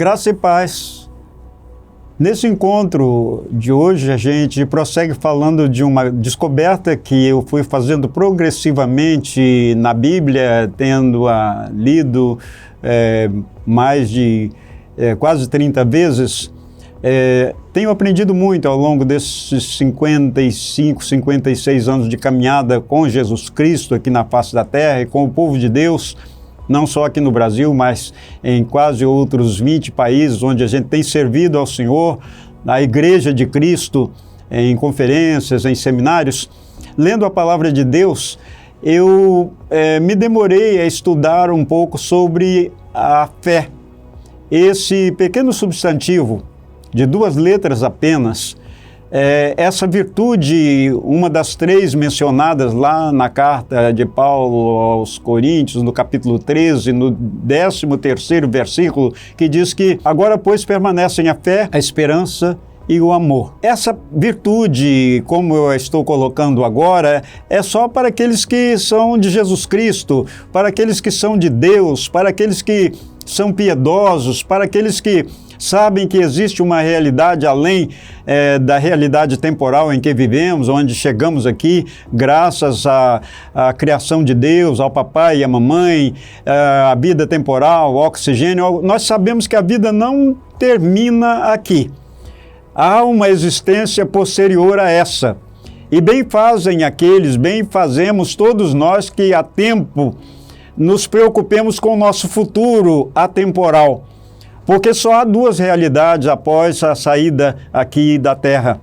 Graça e paz. Nesse encontro de hoje, a gente prossegue falando de uma descoberta que eu fui fazendo progressivamente na Bíblia, tendo lido mais de quase 30 vezes. Tenho aprendido muito ao longo desses 55, 56 anos de caminhada com Jesus Cristo aqui na face da terra e com o povo de Deus, não só aqui no Brasil, mas em quase outros 20 países onde a gente tem servido ao Senhor, na Igreja de Cristo, em conferências, em seminários. Lendo a palavra de Deus, eu me demorei a estudar um pouco sobre a fé. Esse pequeno substantivo, de 2 letras apenas, essa virtude, uma das 3 mencionadas lá na carta de Paulo aos Coríntios, no capítulo 13, no 13º versículo, que diz que agora, pois, permanecem a fé, a esperança e o amor. Essa virtude, como eu estou colocando agora, é só para aqueles que são de Jesus Cristo, para aqueles que são de Deus, para aqueles que são piedosos, para aqueles que sabem que existe uma realidade além da realidade temporal em que vivemos, onde chegamos aqui graças à criação de Deus, ao papai e à mamãe, a vida temporal, o oxigênio. Nós sabemos que a vida não termina aqui. Há uma existência posterior a essa. E bem fazemos todos nós que há tempo nos preocupemos com o nosso futuro atemporal. Porque só há 2 realidades após a saída aqui da terra: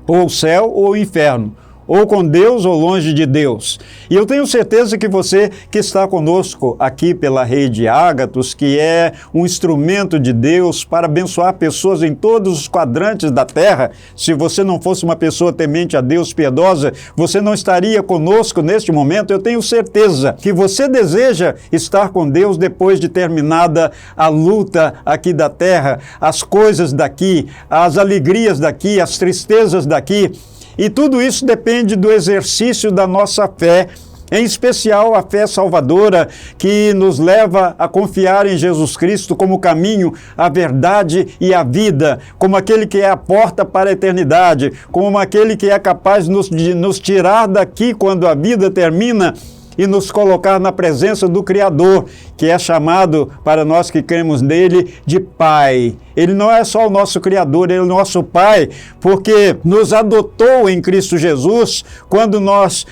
ou o céu ou o inferno, ou com Deus ou longe de Deus. E eu tenho certeza que você que está conosco aqui pela Rede Ágatos, que é um instrumento de Deus para abençoar pessoas em todos os quadrantes da terra, se você não fosse uma pessoa temente a Deus, piedosa, você não estaria conosco neste momento. Eu tenho certeza que você deseja estar com Deus depois de terminada a luta aqui da terra, as coisas daqui, as alegrias daqui, as tristezas daqui. E tudo isso depende do exercício da nossa fé, em especial a fé salvadora, que nos leva a confiar em Jesus Cristo como o caminho, a verdade e a vida, como aquele que é a porta para a eternidade, como aquele que é capaz de nos tirar daqui quando a vida termina e nos colocar na presença do Criador, que é chamado, para nós que cremos nele, de Pai. Ele não é só o nosso Criador, ele é o nosso Pai, porque nos adotou em Cristo Jesus quando nós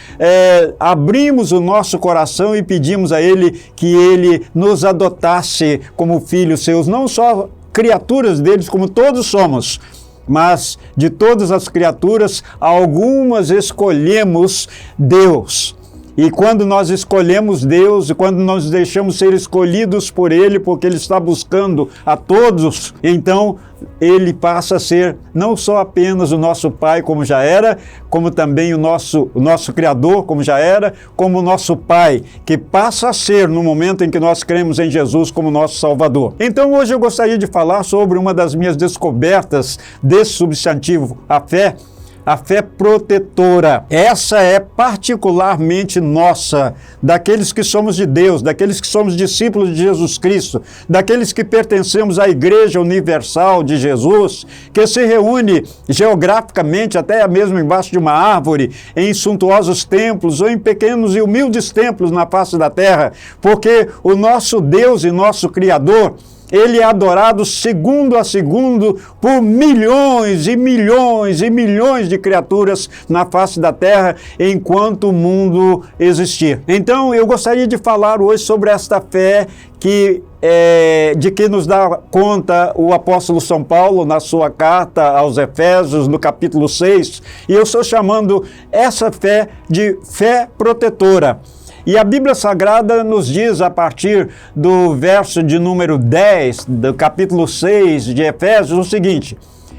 abrimos o nosso coração e pedimos a Ele que Ele nos adotasse como filhos seus, não só criaturas deles, como todos somos, mas de todas as criaturas, algumas escolhemos Deus. E quando nós escolhemos Deus, e quando nós deixamos ser escolhidos por Ele, porque Ele está buscando a todos, então Ele passa a ser não só apenas o nosso Pai, como já era, como também o nosso Criador, como já era, como o nosso Pai, que passa a ser no momento em que nós cremos em Jesus como nosso Salvador. Então hoje eu gostaria de falar sobre uma das minhas descobertas desse substantivo, a fé protetora. Essa é particularmente nossa, daqueles que somos de Deus, daqueles que somos discípulos de Jesus Cristo, daqueles que pertencemos à Igreja Universal de Jesus, que se reúne geograficamente, até mesmo embaixo de uma árvore, em suntuosos templos ou em pequenos e humildes templos na face da terra, porque o nosso Deus e nosso Criador, Ele é adorado segundo a segundo por milhões e milhões e milhões de criaturas na face da terra enquanto o mundo existir. Então eu gostaria de falar hoje sobre esta fé de que nos dá conta o apóstolo São Paulo na sua carta aos Efésios, no capítulo 6, e eu estou chamando essa fé de fé protetora. E a Bíblia Sagrada nos diz, a partir do verso de número 10, do capítulo 6 de Efésios, o seguinte: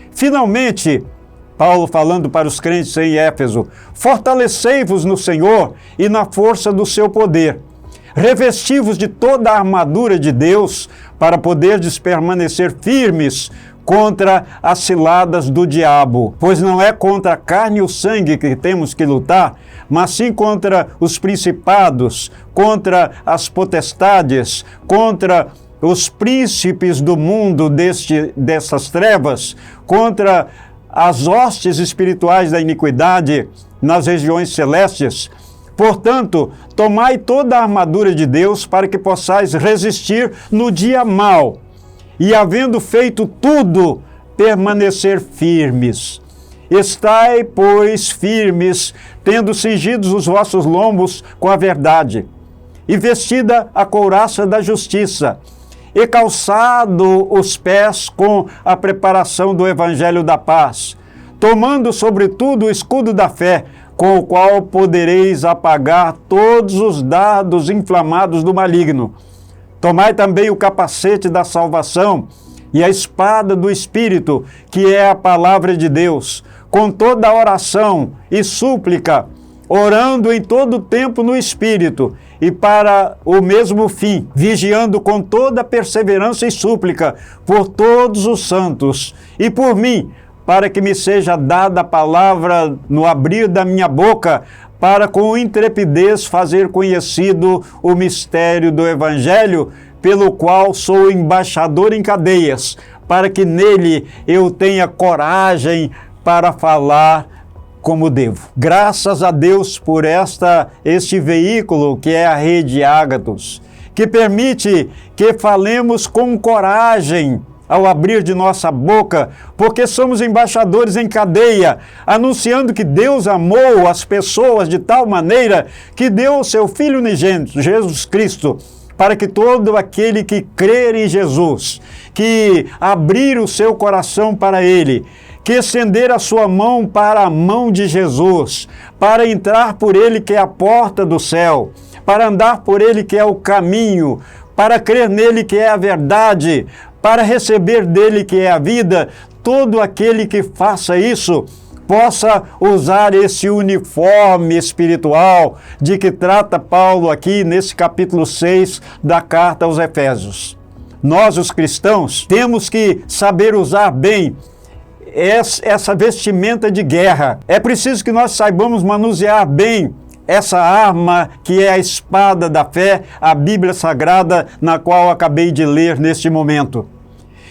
finalmente, Paulo falando para os crentes em Éfeso, fortalecei-vos no Senhor e na força do seu poder. Revesti-vos de toda a armadura de Deus para poderdes permanecer firmes contra as ciladas do diabo, pois não é contra a carne e o sangue que temos que lutar, mas sim contra os principados, contra as potestades, contra os príncipes do mundo dessas trevas, contra as hostes espirituais da iniquidade nas regiões celestes. Portanto, tomai toda a armadura de Deus para que possais resistir no dia mau e, havendo feito tudo, permanecer firmes. Estai, pois, firmes, tendo cingidos os vossos lombos com a verdade, e vestida a couraça da justiça, e calçado os pés com a preparação do evangelho da paz, tomando sobretudo o escudo da fé, com o qual podereis apagar todos os dardos inflamados do maligno. Tomai também o capacete da salvação e a espada do Espírito, que é a palavra de Deus, com toda a oração e súplica, orando em todo o tempo no Espírito, e para o mesmo fim, vigiando com toda perseverança e súplica por todos os santos, e por mim, para que me seja dada a palavra no abrir da minha boca, para com intrepidez fazer conhecido o mistério do Evangelho, pelo qual sou embaixador em cadeias, para que nele eu tenha coragem para falar como devo. Graças a Deus por este veículo que é a Rede Ágatos, que permite que falemos com coragem ao abrir de nossa boca, porque somos embaixadores em cadeia, anunciando que Deus amou as pessoas de tal maneira que deu o seu Filho unigênito, Jesus Cristo, para que todo aquele que crer em Jesus, que abrir o seu coração para Ele, que estender a sua mão para a mão de Jesus, para entrar por Ele que é a porta do céu, para andar por Ele que é o caminho, para crer nele que é a verdade, para receber dele que é a vida, todo aquele que faça isso possa usar esse uniforme espiritual de que trata Paulo aqui nesse capítulo 6 da carta aos Efésios. Nós, os cristãos, temos que saber usar bem essa vestimenta de guerra. É preciso que nós saibamos manusear bem essa arma que é a espada da fé, a Bíblia Sagrada, na qual acabei de ler neste momento.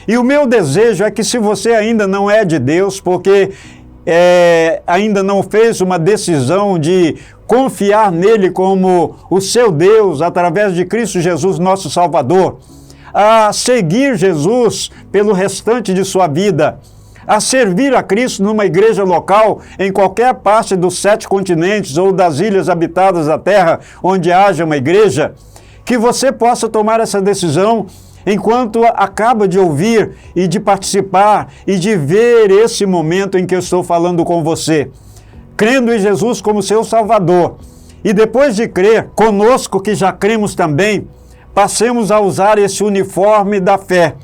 E o meu desejo é que, se você ainda não é de Deus, porque ainda não fez uma decisão de confiar nele como o seu Deus, através de Cristo Jesus, nosso Salvador, a seguir Jesus pelo restante de sua vida, a servir a Cristo numa igreja local, em qualquer parte dos 7 continentes ou das ilhas habitadas da terra, onde haja uma igreja, que você possa tomar essa decisão enquanto acaba de ouvir e de participar e de ver esse momento em que eu estou falando com você, crendo em Jesus como seu Salvador. E depois de crer, conosco que já cremos também, passemos a usar esse uniforme da fé,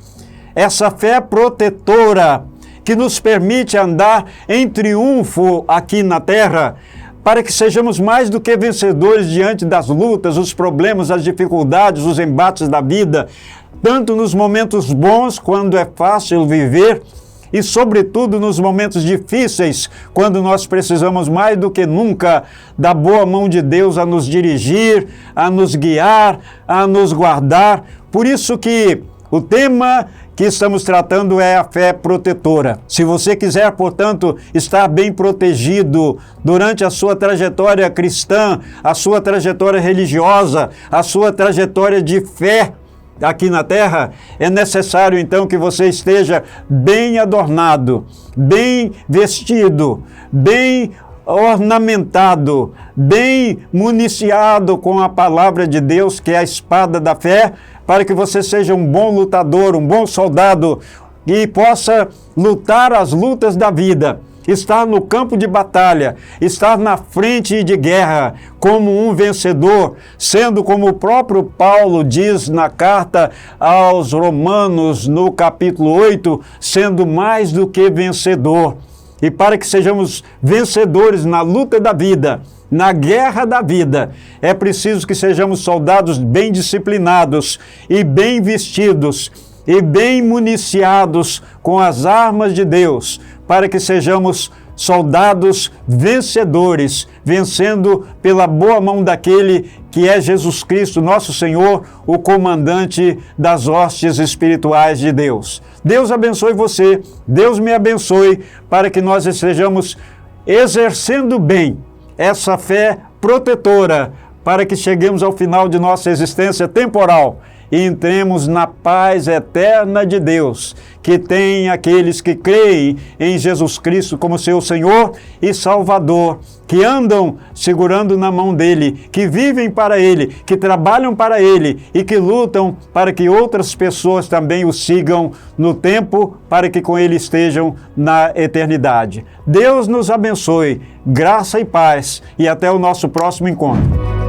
essa fé protetora, que nos permite andar em triunfo aqui na terra, para que sejamos mais do que vencedores diante das lutas, os problemas, as dificuldades, os embates da vida, tanto nos momentos bons, quando é fácil viver, e sobretudo nos momentos difíceis, quando nós precisamos mais do que nunca da boa mão de Deus a nos dirigir, a nos guiar, a nos guardar. Por isso que o tema que estamos tratando é a fé protetora. Se você quiser, portanto, estar bem protegido durante a sua trajetória cristã, a sua trajetória religiosa, a sua trajetória de fé aqui na terra, é necessário então que você esteja bem adornado, bem vestido, bem ornamentado, bem municiado com a palavra de Deus, que é a espada da fé, para que você seja um bom lutador, um bom soldado e possa lutar as lutas da vida, estar no campo de batalha, estar na frente de guerra como um vencedor, sendo como o próprio Paulo diz na carta aos Romanos, no capítulo 8, sendo mais do que vencedor. E para que sejamos vencedores na luta da vida, na guerra da vida, é preciso que sejamos soldados bem disciplinados e bem vestidos e bem municiados com as armas de Deus, para que sejamos soldados vencedores, vencendo pela boa mão daquele que é Jesus Cristo, nosso Senhor, o comandante das hostes espirituais de Deus. Deus abençoe você, Deus me abençoe, para que nós estejamos exercendo bem essa fé protetora, para que cheguemos ao final de nossa existência temporal e entremos na paz eterna de Deus, que tem aqueles que creem em Jesus Cristo como seu Senhor e Salvador, que andam segurando na mão dele, que vivem para ele, que trabalham para ele e que lutam para que outras pessoas também o sigam no tempo, para que com ele estejam na eternidade. Deus nos abençoe, graça e paz, e até o nosso próximo encontro.